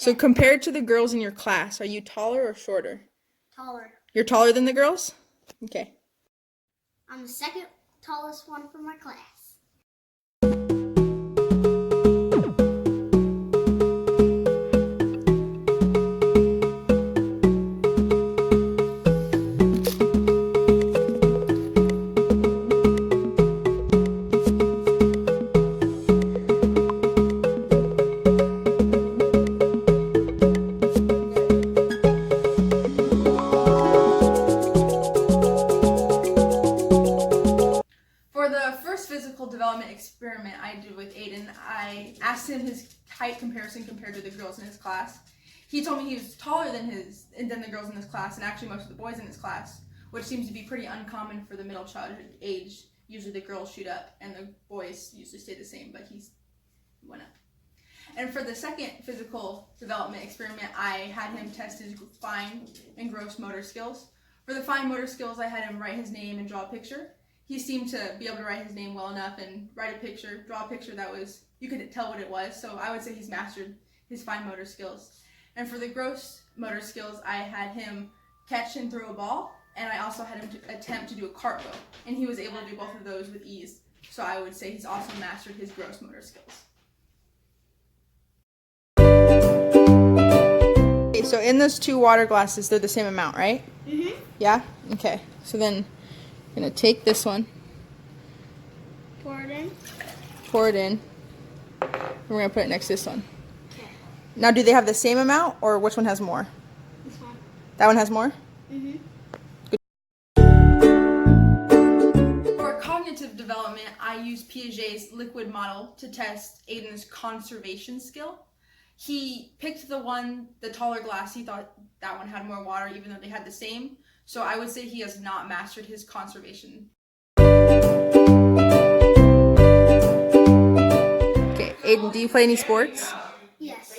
So compared to the girls in your class, are you taller or shorter? Taller. You're taller than the girls? Okay. I'm the second tallest one from my class. For the first physical development experiment I did with Aiden, I asked him his height comparison compared to the girls in his class. He told me he was taller than the girls in his class, and actually most of the boys in his class, which seems to be pretty uncommon for the middle childhood age. Usually the girls shoot up and the boys usually stay the same, but he went up. And for the second physical development experiment, I had him test his fine and gross motor skills. For the fine motor skills, I had him write his name and draw a picture. He seemed to be able to write his name well enough and write a picture, draw a picture that was, you could tell what it was. So I would say he's mastered his fine motor skills. And for the gross motor skills, I had him catch and throw a ball, and I also had him attempt to do a cartwheel. And he was able to do both of those with ease. So I would say he's also mastered his gross motor skills. Okay, so in those two water glasses, they're the same amount, right? Mm-hmm. Yeah? Okay. So then I'm going to take this one, Pour it in. pour it in, and we're going to put it next to this one. Okay. Now, do they have the same amount, or which one has more? This one. That one has more? Mm-hmm. For cognitive development, I used Piaget's liquid model to test Aiden's conservation skill. He picked the taller glass. He thought that one had more water, even though they had the same. So I would say he has not mastered his conservation. Okay, Aiden, do you play any sports? Yes.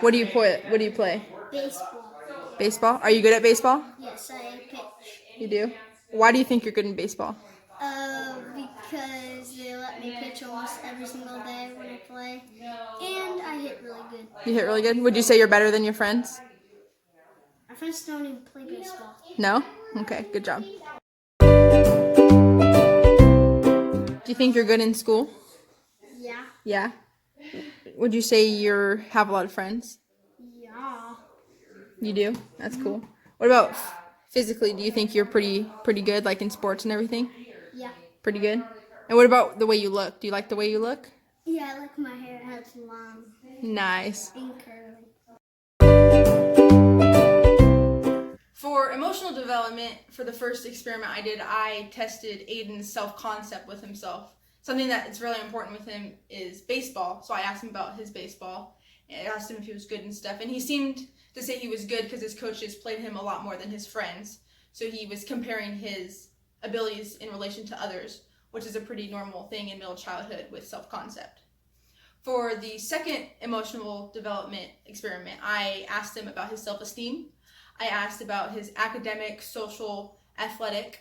What do you play? What do you play? Baseball. Baseball? Are you good at baseball? Yes, I pitch. You do? Why do you think you're good in baseball? Because they let me pitch almost every single day when I play, and I hit really good. You hit really good? Would you say you're better than your friends? My friends don't even play baseball. No? Okay, good job. Do you think you're good in school? Yeah. Yeah? Would you say you have a lot of friends? Yeah. You do? That's cool. What about physically? Do you think you're pretty good, like in sports and everything? Yeah. Pretty good? And what about the way you look? Do you like the way you look? Yeah, I like my hair. It has long Nice. and curly. For emotional development, for the first experiment I did, I tested Aiden's self-concept with himself. Something that's really important with him is baseball. So I asked him about his baseball. And I asked him if he was good and stuff. And he seemed to say he was good because his coaches played him a lot more than his friends. So he was comparing his abilities in relation to others, which is a pretty normal thing in middle childhood with self-concept. For the second emotional development experiment, I asked him about his self-esteem. I asked about his academic, social, athletic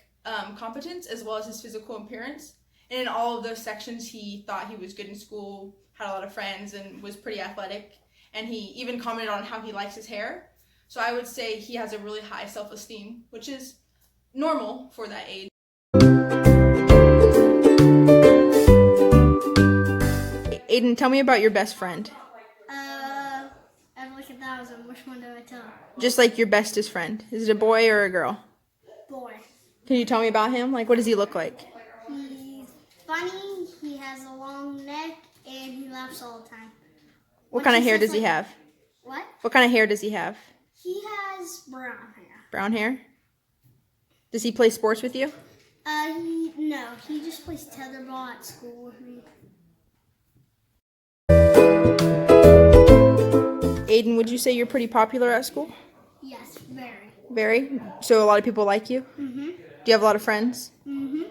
competence, as well as his physical appearance. And in all of those sections, he thought he was good in school, had a lot of friends, and was pretty athletic. And he even commented on how he likes his hair. So I would say he has a really high self-esteem, which is normal for that age. Aiden, tell me about your best friend. I have like 1,000. Which one do I tell? Just like your bestest friend. Is it a boy or a girl? Boy. Can you tell me about him? Like, what does he look like? He's funny. He has a long neck, and he laughs all the time. What kind of hair does he have? What? What kind of hair does he have? He has brown hair. Brown hair? Does he play sports with you? No. He just plays tetherball at school with me. Aiden, would you say you're pretty popular at school? Yes, very. Very? So a lot of people like you? Mm-hmm. Do you have a lot of friends? Mm-hmm.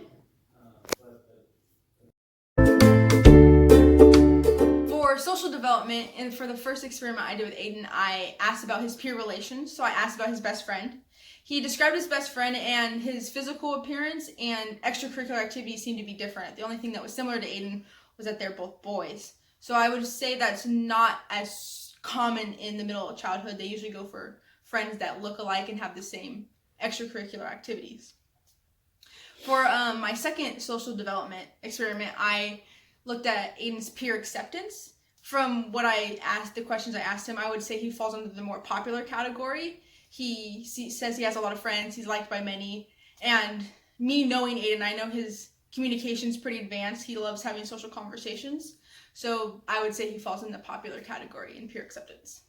For social development, and for the first experiment I did with Aiden, I asked about his peer relations. So I asked about his best friend. He described his best friend, and his physical appearance and extracurricular activities seemed to be different. The only thing that was similar to Aiden was that they're both boys. So I would say that's not as common in the middle of childhood. They usually go for friends that look alike and have the same extracurricular activities. For my second social development experiment, I looked at Aiden's peer acceptance. From what the questions I asked him, I would say he falls under the more popular category. He says he has a lot of friends, he's liked by many, and me knowing Aiden, I know his communication's pretty advanced. He loves having social conversations. So I would say he falls in the popular category in peer acceptance.